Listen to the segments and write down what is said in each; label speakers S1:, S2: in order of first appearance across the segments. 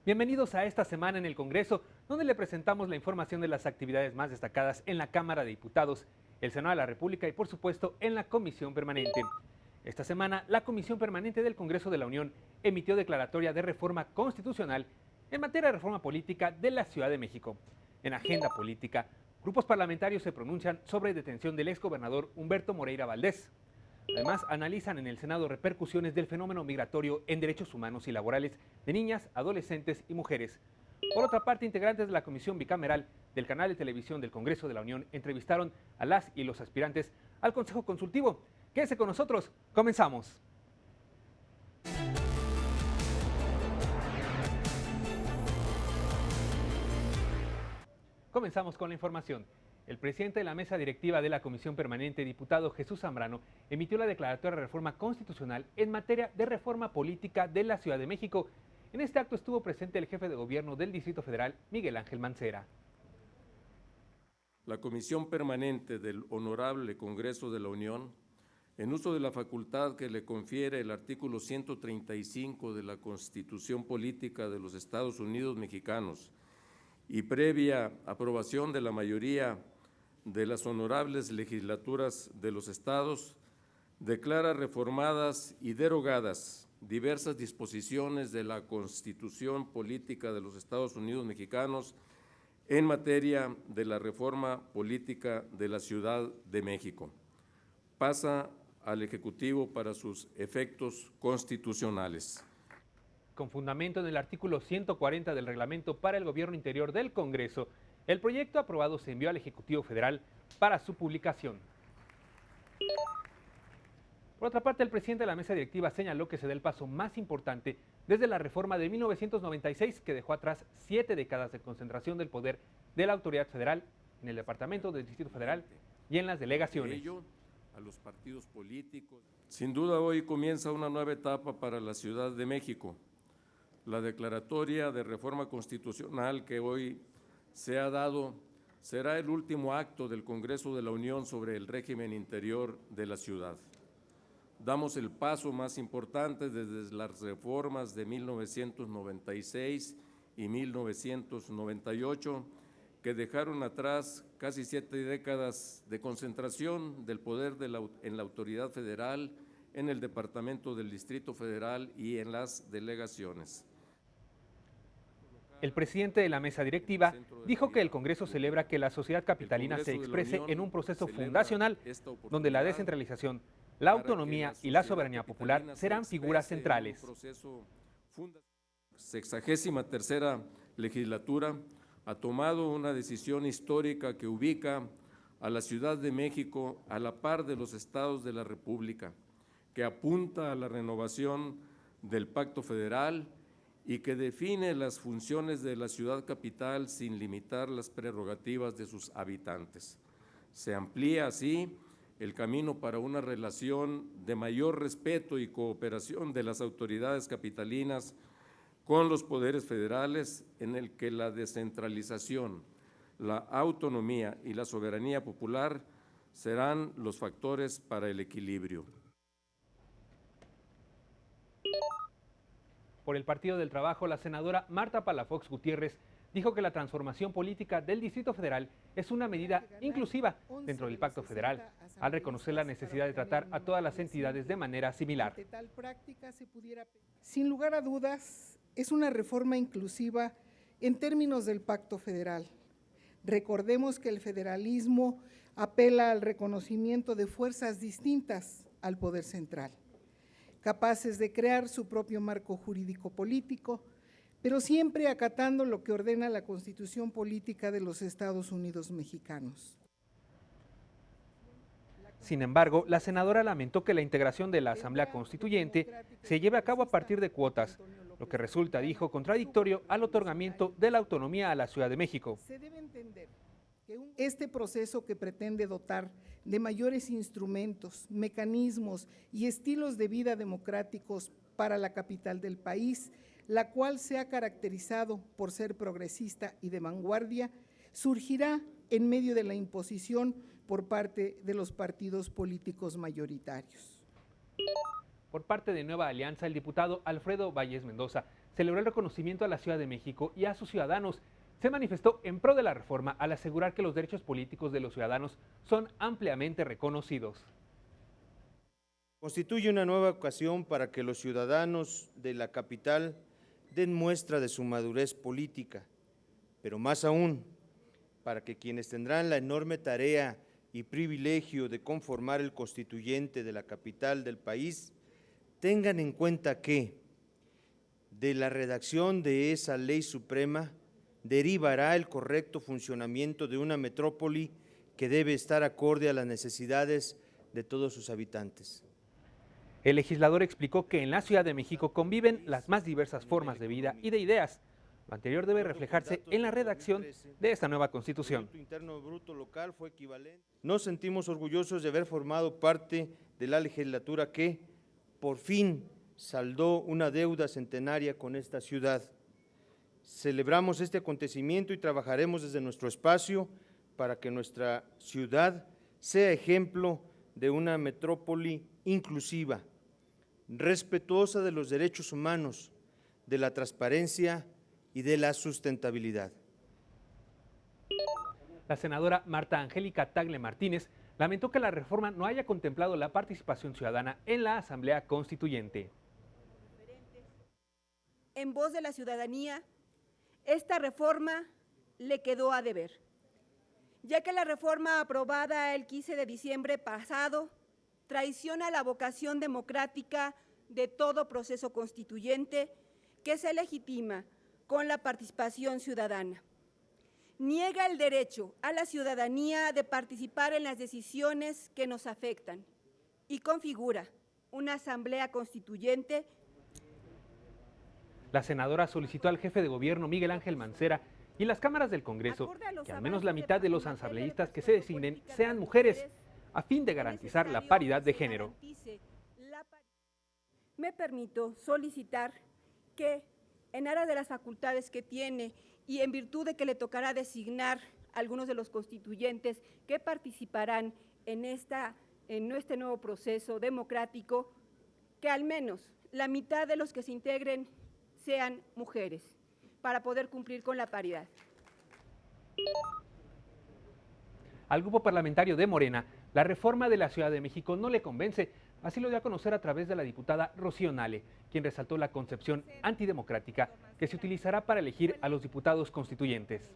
S1: Bienvenidos a esta semana en el Congreso, donde le presentamos la información de las actividades más destacadas en la Cámara de Diputados, el Senado de la República y, por supuesto, en la Comisión Permanente. Esta semana, la Comisión Permanente del Congreso de la Unión emitió declaratoria de reforma constitucional en materia de reforma política de la Ciudad de México. En agenda política, grupos parlamentarios se pronuncian sobre detención del exgobernador Humberto Moreira Valdés. Además, analizan en el Senado repercusiones del fenómeno migratorio en derechos humanos y laborales de niñas, adolescentes y mujeres. Por otra parte, integrantes de la Comisión Bicameral del Canal de Televisión del Congreso de la Unión entrevistaron a las y los aspirantes al Consejo Consultivo. Quédese con nosotros, comenzamos. Comenzamos con la información. El presidente de la mesa directiva de la Comisión Permanente, diputado Jesús Zambrano, emitió la declaratoria de reforma constitucional en materia de reforma política de la Ciudad de México. En este acto estuvo presente el jefe de gobierno del Distrito Federal, Miguel Ángel Mancera.
S2: La Comisión Permanente del Honorable Congreso de la Unión, en uso de la facultad que le confiere el artículo 135 de la Constitución Política de los Estados Unidos Mexicanos y previa aprobación de la mayoría de las honorables legislaturas de los estados, declara reformadas y derogadas diversas disposiciones de la Constitución Política de los Estados Unidos Mexicanos en materia de la reforma política de la Ciudad de México. Pasa al Ejecutivo para sus efectos constitucionales.
S1: Con fundamento en el artículo 140 del Reglamento para el Gobierno Interior del Congreso, el proyecto aprobado se envió al Ejecutivo Federal para su publicación. Por otra parte, el presidente de la mesa directiva señaló que se da el paso más importante desde la reforma de 1996, que dejó atrás 7 décadas de concentración del poder de la autoridad federal en el Departamento del Distrito Federal y en las delegaciones.
S2: A los partidos políticos. Sin duda, hoy comienza una nueva etapa para la Ciudad de México. La declaratoria de reforma constitucional que hoy se ha dado será el último acto del Congreso de la Unión sobre el régimen interior de la ciudad. Damos el paso más importante desde las reformas de 1996 y 1998, que dejaron atrás casi 7 décadas de concentración del poder en la autoridad federal, en el Departamento del Distrito Federal y en las delegaciones.
S1: El presidente de la mesa directiva dijo que el Congreso celebra que la sociedad capitalina se exprese en un proceso fundacional donde la descentralización, la autonomía y la soberanía popular serán figuras centrales.
S2: 63ª legislatura ha tomado una decisión histórica que ubica a la Ciudad de México a la par de los estados de la República, que apunta a la renovación del Pacto Federal y que define las funciones de la ciudad capital sin limitar las prerrogativas de sus habitantes. Se amplía así el camino para una relación de mayor respeto y cooperación de las autoridades capitalinas con los poderes federales, en el que la descentralización, la autonomía y la soberanía popular serán los factores para el equilibrio.
S1: Por el Partido del Trabajo, la senadora Marta Palafox Gutiérrez dijo que la transformación política del Distrito Federal es una medida inclusiva dentro del Pacto Federal, al reconocer la necesidad de tratar a todas las entidades de manera similar.
S3: Sin lugar a dudas, es una reforma inclusiva en términos del Pacto Federal. Recordemos que el federalismo apela al reconocimiento de fuerzas distintas al poder central, capaces de crear su propio marco jurídico político, pero siempre acatando lo que ordena la Constitución Política de los Estados Unidos Mexicanos.
S1: Sin embargo, la senadora lamentó que la integración de la Asamblea Constituyente se lleve a cabo a partir de cuotas, lo que resulta, dijo, contradictorio al otorgamiento de la autonomía a la Ciudad de México.
S3: Se debe entender que este proceso, que pretende dotar de mayores instrumentos, mecanismos y estilos de vida democráticos para la capital del país, la cual se ha caracterizado por ser progresista y de vanguardia, surgirá en medio de la imposición por parte de los partidos políticos mayoritarios.
S1: Por parte de Nueva Alianza, el diputado Alfredo Valles Mendoza celebró el reconocimiento a la Ciudad de México y a sus ciudadanos. Se manifestó en pro de la reforma al asegurar que los derechos políticos de los ciudadanos son ampliamente reconocidos.
S4: Constituye una nueva ocasión para que los ciudadanos de la capital den muestra de su madurez política, pero más aún, para que quienes tendrán la enorme tarea y privilegio de conformar el constituyente de la capital del país, tengan en cuenta que de la redacción de esa ley suprema derivará el correcto funcionamiento de una metrópoli que debe estar acorde a las necesidades de todos sus habitantes.
S1: El legislador explicó que en la Ciudad de México conviven las más diversas formas de vida y de ideas. Lo anterior debe reflejarse en la redacción de esta nueva Constitución.
S4: El Producto Interno Bruto local fue equivalente. Nos sentimos orgullosos de haber formado parte de la legislatura que, por fin, saldó una deuda centenaria con esta ciudad. Celebramos este acontecimiento y trabajaremos desde nuestro espacio para que nuestra ciudad sea ejemplo de una metrópoli inclusiva, respetuosa de los derechos humanos, de la transparencia y de la sustentabilidad.
S1: La senadora Marta Angélica Tagle Martínez lamentó que la reforma no haya contemplado la participación ciudadana en la Asamblea Constituyente.
S5: En voz de la ciudadanía, esta reforma le quedó a deber, ya que la reforma aprobada el 15 de diciembre pasado traiciona la vocación democrática de todo proceso constituyente que se legitima con la participación ciudadana. Niega el derecho a la ciudadanía de participar en las decisiones que nos afectan y configura una asamblea constituyente.
S1: La senadora solicitó al jefe de gobierno, Miguel Ángel Mancera, y las cámaras del Congreso que al menos la mitad de los asambleístas que se designen sean mujeres, a fin de garantizar la paridad de género.
S5: Me permito solicitar que, en aras de las facultades que tiene y en virtud de que le tocará designar a algunos de los constituyentes que participarán en este nuevo proceso democrático, que al menos la mitad de los que se integren sean mujeres, para poder cumplir con la paridad.
S1: Al grupo parlamentario de Morena, la reforma de la Ciudad de México no le convence. Así lo dio a conocer a través de la diputada Rocío Nale, quien resaltó la concepción antidemocrática que se utilizará para elegir a los diputados constituyentes.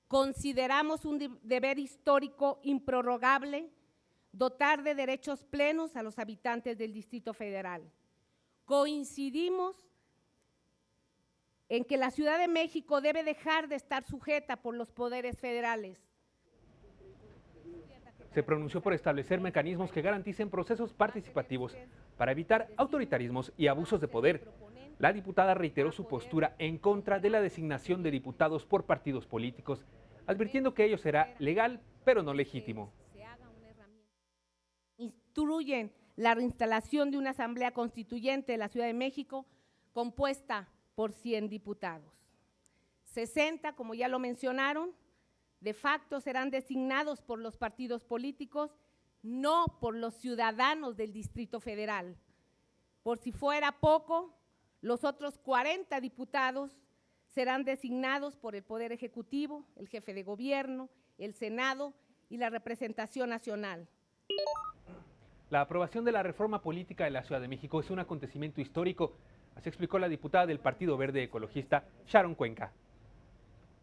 S6: Consideramos un deber histórico improrrogable dotar de derechos plenos a los habitantes del Distrito Federal. Coincidimos en que la Ciudad de México debe dejar de estar sujeta por los poderes federales.
S1: Se pronunció por establecer mecanismos que garanticen procesos participativos para evitar autoritarismos y abusos de poder. La diputada reiteró su postura en contra de la designación de diputados por partidos políticos, advirtiendo que ello será legal, pero no legítimo.
S6: Instruyen la reinstalación de una asamblea constituyente de la Ciudad de México compuesta por 100 diputados. 60, como ya lo mencionaron, de facto serán designados por los partidos políticos, no por los ciudadanos del Distrito Federal. Por si fuera poco, los otros 40 diputados serán designados por el Poder Ejecutivo, el jefe de gobierno, el Senado y la representación nacional.
S1: La aprobación de la reforma política de la Ciudad de México es un acontecimiento histórico, así explicó la diputada del Partido Verde Ecologista, Sharon Cuenca.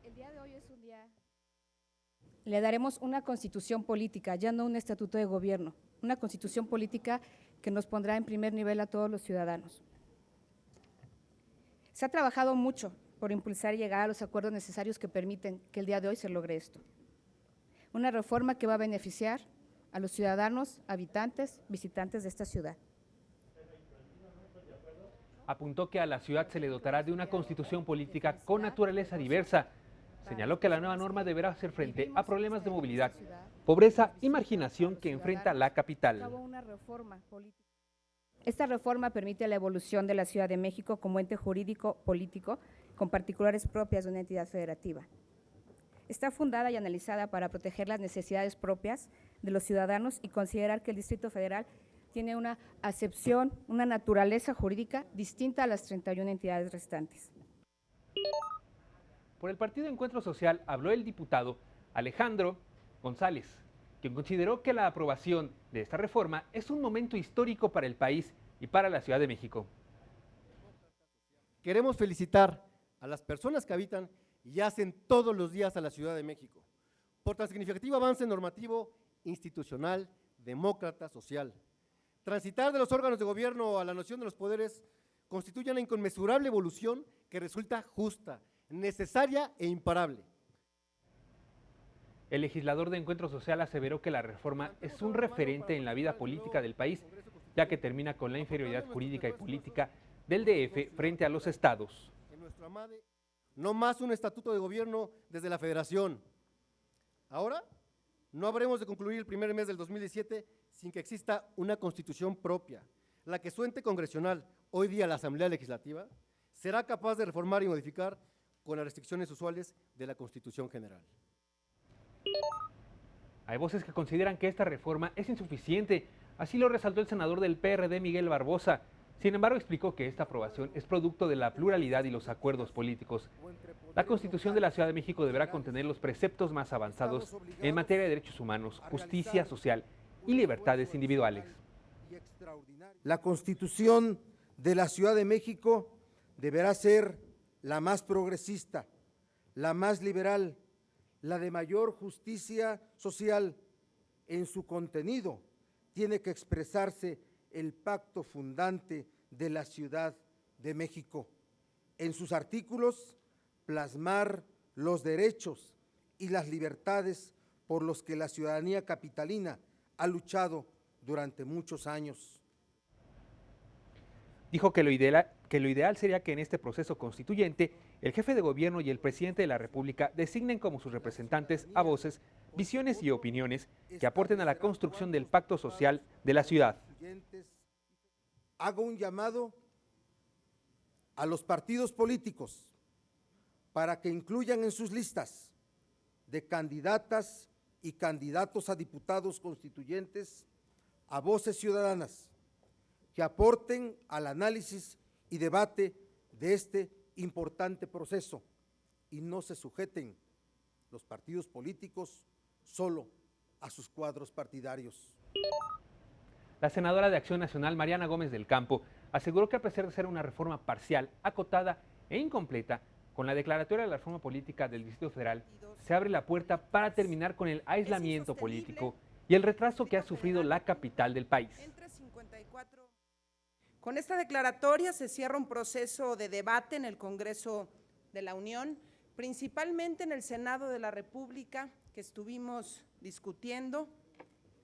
S7: El día de hoy es un día. Le daremos una constitución política, ya no un estatuto de gobierno, una constitución política que nos pondrá en primer nivel a todos los ciudadanos. Se ha trabajado mucho por impulsar y llegar a los acuerdos necesarios que permiten que el día de hoy se logre esto. Una reforma que va a beneficiar a los ciudadanos, habitantes, visitantes de esta ciudad.
S1: Apuntó que a la ciudad se le dotará de una constitución política con naturaleza diversa. Señaló que la nueva norma deberá hacer frente a problemas de movilidad, pobreza y marginación que enfrenta la capital.
S7: Esta reforma permite la evolución de la Ciudad de México como ente jurídico político con particulares propias de una entidad federativa. Está fundada y analizada para proteger las necesidades propias de los ciudadanos y considerar que el Distrito Federal tiene una acepción, una naturaleza jurídica distinta a las 31 entidades restantes.
S1: Por el Partido Encuentro Social habló el diputado Alejandro González, quien consideró que la aprobación de esta reforma es un momento histórico para el país y para la Ciudad de México.
S8: Queremos felicitar a las personas que habitan y hacen todos los días a la Ciudad de México por tan significativo avance normativo, institucional, demócrata, social. Transitar de los órganos de gobierno a la noción de los poderes constituye una inconmensurable evolución que resulta justa, necesaria e imparable.
S1: El legislador de Encuentro Social aseveró que la reforma es un referente en la vida política del país, ya que termina con la inferioridad jurídica y política del DF frente a los estados.
S8: No más un estatuto de gobierno desde la federación. Ahora, no habremos de concluir el primer mes del 2017 sin que exista una constitución propia. La que su ente congresional, hoy día la Asamblea Legislativa, será capaz de reformar y modificar con las restricciones usuales de la Constitución General.
S1: Hay voces que consideran que esta reforma es insuficiente, así lo resaltó el senador del PRD, Miguel Barbosa. Sin embargo, explicó que esta aprobación es producto de la pluralidad y los acuerdos políticos. La Constitución de la Ciudad de México deberá contener los preceptos más avanzados en materia de derechos humanos, justicia social y libertades individuales.
S9: La Constitución de la Ciudad de México deberá ser la más progresista, la más liberal, la de mayor justicia social. En su contenido tiene que expresarse el pacto fundante de la Ciudad de México. En sus artículos, plasmar los derechos y las libertades por los que la ciudadanía capitalina ha luchado durante muchos años.
S1: Dijo que lo ideal sería que en este proceso constituyente el jefe de gobierno y el presidente de la República designen como sus representantes a voces, visiones y opiniones que aporten a la construcción del pacto social de la ciudad.
S9: Hago un llamado a los partidos políticos para que incluyan en sus listas de candidatas y candidatos a diputados constituyentes a voces ciudadanas que aporten al análisis y debate de este importante proceso y no se sujeten los partidos políticos solo a sus cuadros partidarios.
S1: La senadora de Acción Nacional, Mariana Gómez del Campo, aseguró que a pesar de ser una reforma parcial, acotada e incompleta, con la declaratoria de la reforma política del Distrito Federal, se abre la puerta para terminar con el aislamiento político y el retraso que ha sufrido la capital del país.
S10: Con esta declaratoria se cierra un proceso de debate en el Congreso de la Unión, principalmente en el Senado de la República, que estuvimos discutiendo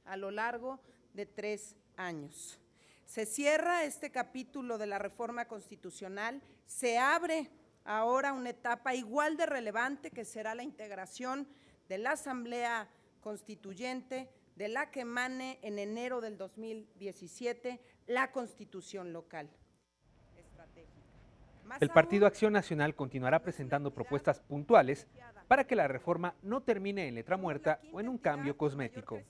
S10: a lo largo de 3 años. Se cierra este capítulo de la reforma constitucional, se abre ahora una etapa igual de relevante que será la integración de la Asamblea Constituyente, de la que emane en enero del 2017 la Constitución local.
S1: El Partido Acción Nacional continuará presentando propuestas puntuales para que la reforma no termine en letra muerta o en un cambio cosmético.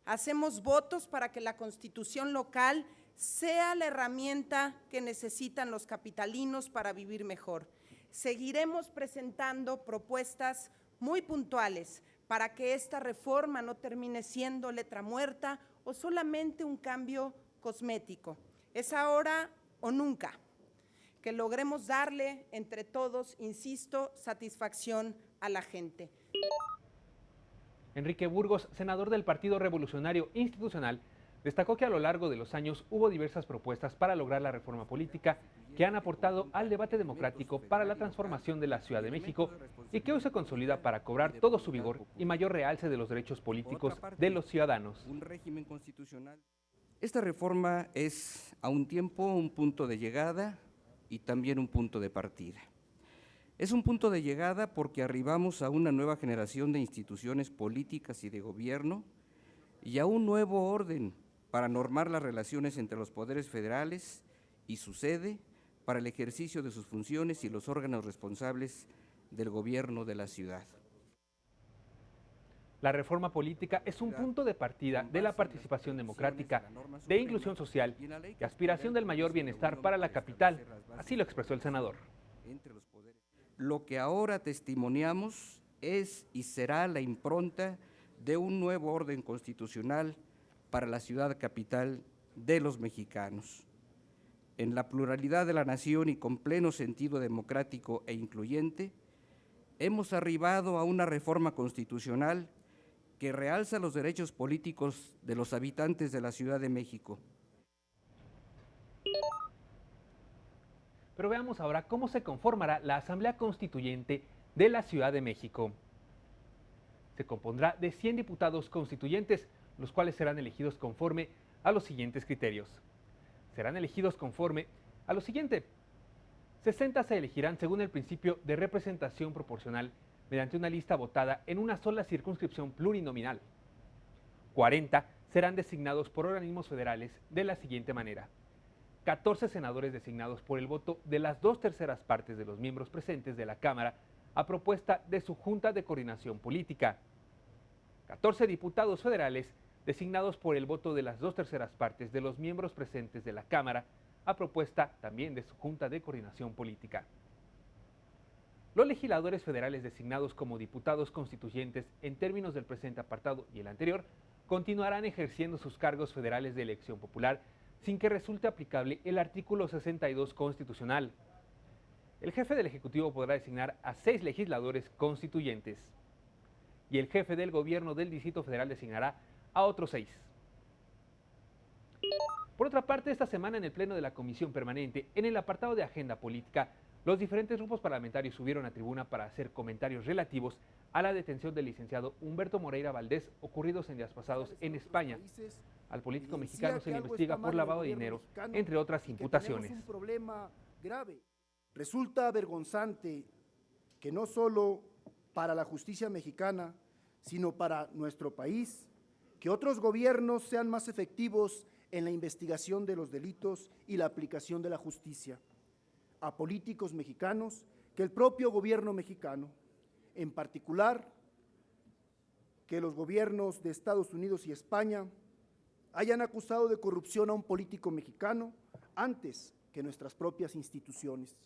S10: Hacemos votos para que la Constitución local sea la herramienta que necesitan los capitalinos para vivir mejor. Seguiremos presentando propuestas muy puntuales para que esta reforma no termine siendo letra muerta o solamente un cambio cosmético. Es ahora o nunca que logremos darle entre todos, insisto, satisfacción a la gente.
S1: Enrique Burgos, senador del Partido Revolucionario Institucional, destacó que a lo largo de los años hubo diversas propuestas para lograr la reforma política que han aportado al debate democrático para la transformación de la Ciudad de México y que hoy se consolida para cobrar todo su vigor y mayor realce de los derechos políticos de los ciudadanos.
S11: Un régimen constitucional. Esta reforma es a un tiempo un punto de llegada y también un punto de partida. Es un punto de llegada porque arribamos a una nueva generación de instituciones políticas y de gobierno y a un nuevo orden para normar las relaciones entre los poderes federales y su sede para el ejercicio de sus funciones y los órganos responsables del gobierno de la ciudad.
S1: La reforma política es un punto de partida de la participación democrática, de inclusión social y aspiración del mayor bienestar para la capital, así lo expresó el senador.
S11: Lo que ahora testimoniamos es y será la impronta de un nuevo orden constitucional para la ciudad capital de los mexicanos. En la pluralidad de la nación y con pleno sentido democrático e incluyente, hemos arribado a una reforma constitucional que realza los derechos políticos de los habitantes de la Ciudad de México.
S1: Pero veamos ahora cómo se conformará la Asamblea Constituyente de la Ciudad de México. Se compondrá de 100 diputados constituyentes, los cuales serán elegidos conforme a los siguientes criterios. Serán elegidos conforme a lo siguiente. 60 se elegirán según el principio de representación proporcional mediante una lista votada en una sola circunscripción plurinominal. 40 serán designados por organismos federales de la siguiente manera. 14 senadores designados por el voto de las 2/3 partes de los miembros presentes de la Cámara a propuesta de su Junta de Coordinación Política. 14 diputados federales designados por el voto de las 2/3 partes de los miembros presentes de la Cámara a propuesta también de su Junta de Coordinación Política. Los legisladores federales designados como diputados constituyentes en términos del presente apartado y el anterior continuarán ejerciendo sus cargos federales de elección popular sin que resulte aplicable el artículo 62 constitucional. El jefe del Ejecutivo podrá designar a 6 legisladores constituyentes y el jefe del gobierno del Distrito Federal designará a otros 6. Por otra parte, esta semana en el Pleno de la Comisión Permanente, en el apartado de Agenda Política, los diferentes grupos parlamentarios subieron a tribuna para hacer comentarios relativos a la detención del licenciado Humberto Moreira Valdés, ocurridos en días pasados en España. Al político mexicano se le investiga por lavado de dinero, entre otras imputaciones.
S12: Tenemos un problema grave. Resulta vergonzante que no solo para la justicia mexicana, sino para nuestro país, que otros gobiernos sean más efectivos en la investigación de los delitos y la aplicación de la justicia. A políticos mexicanos que el propio gobierno mexicano, en particular que los gobiernos de Estados Unidos y España hayan acusado de corrupción a un político mexicano antes que nuestras propias instituciones.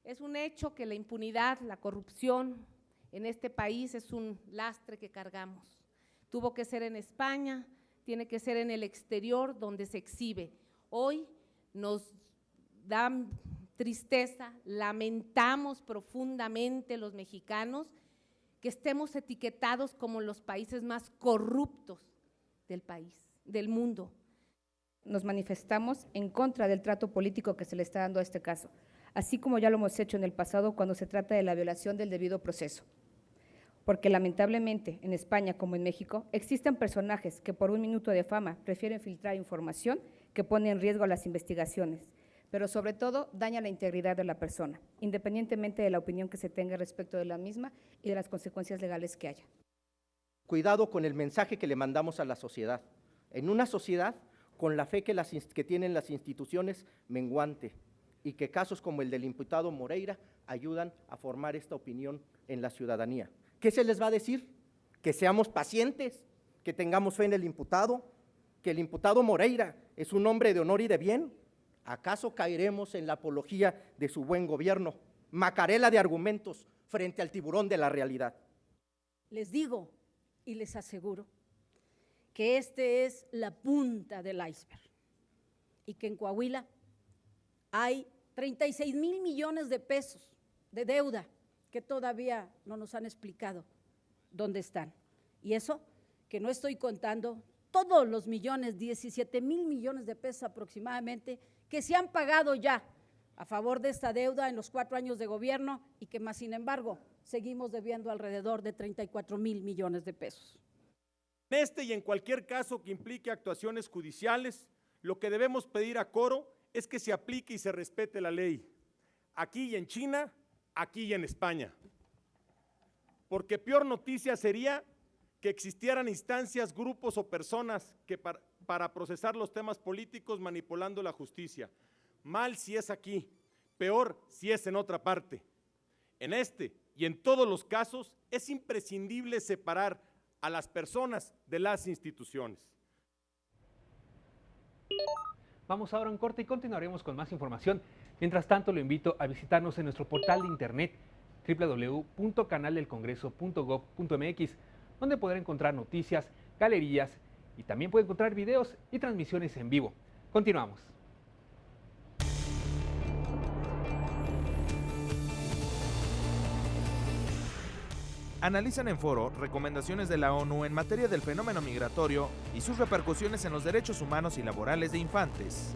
S6: Es un hecho que la impunidad, la corrupción en este país es un lastre que cargamos. Tuvo que ser en España, tiene que ser en el exterior donde se exhibe. Hoy nos da tristeza, lamentamos profundamente los mexicanos que estemos etiquetados como los países más corruptos del país, del mundo.
S7: Nos manifestamos en contra del trato político que se le está dando a este caso, así como ya lo hemos hecho en el pasado cuando se trata de la violación del debido proceso. Porque lamentablemente en España como en México existen personajes que por un minuto de fama prefieren filtrar información que pone en riesgo las investigaciones, pero sobre todo daña la integridad de la persona, independientemente de la opinión que se tenga respecto de la misma y de las consecuencias legales que haya.
S13: Cuidado con el mensaje que le mandamos a la sociedad. En una sociedad con la fe que tienen las instituciones menguante y que casos como el del imputado Moreira ayudan a formar esta opinión en la ciudadanía. ¿Qué se les va a decir? Que seamos pacientes, que tengamos fe en el imputado, que el imputado Moreira es un hombre de honor y de bien. ¿Acaso caeremos en la apología de su buen gobierno, macarela de argumentos frente al tiburón de la realidad?
S14: Les digo y les aseguro que este es la punta del iceberg y que en Coahuila hay 36,000 millones de pesos de deuda que todavía no nos han explicado dónde están. Y eso que no estoy contando todos los millones, 17,000 millones de pesos aproximadamente, que se han pagado ya a favor de esta deuda en los 4 años de gobierno y que más sin embargo seguimos debiendo alrededor de 34,000 millones de pesos.
S15: En este y en cualquier caso que implique actuaciones judiciales, lo que debemos pedir a coro es que se aplique y se respete la ley, aquí y en China, aquí y en España. Porque peor noticia sería que existieran instancias, grupos o personas que para procesar los temas políticos manipulando la justicia. Mal si es aquí, peor si es en otra parte. En este y en todos los casos es imprescindible separar a las personas de las instituciones.
S1: Vamos ahora a un corte y continuaremos con más información. Mientras tanto, lo invito a visitarnos en nuestro portal de internet www.canaldelcongreso.gov.mx, donde podrá encontrar noticias, galerías y también puede encontrar videos y transmisiones en vivo. Continuamos.
S16: Analizan en foro recomendaciones de la ONU en materia del fenómeno migratorio y sus repercusiones en los derechos humanos y laborales de infantes.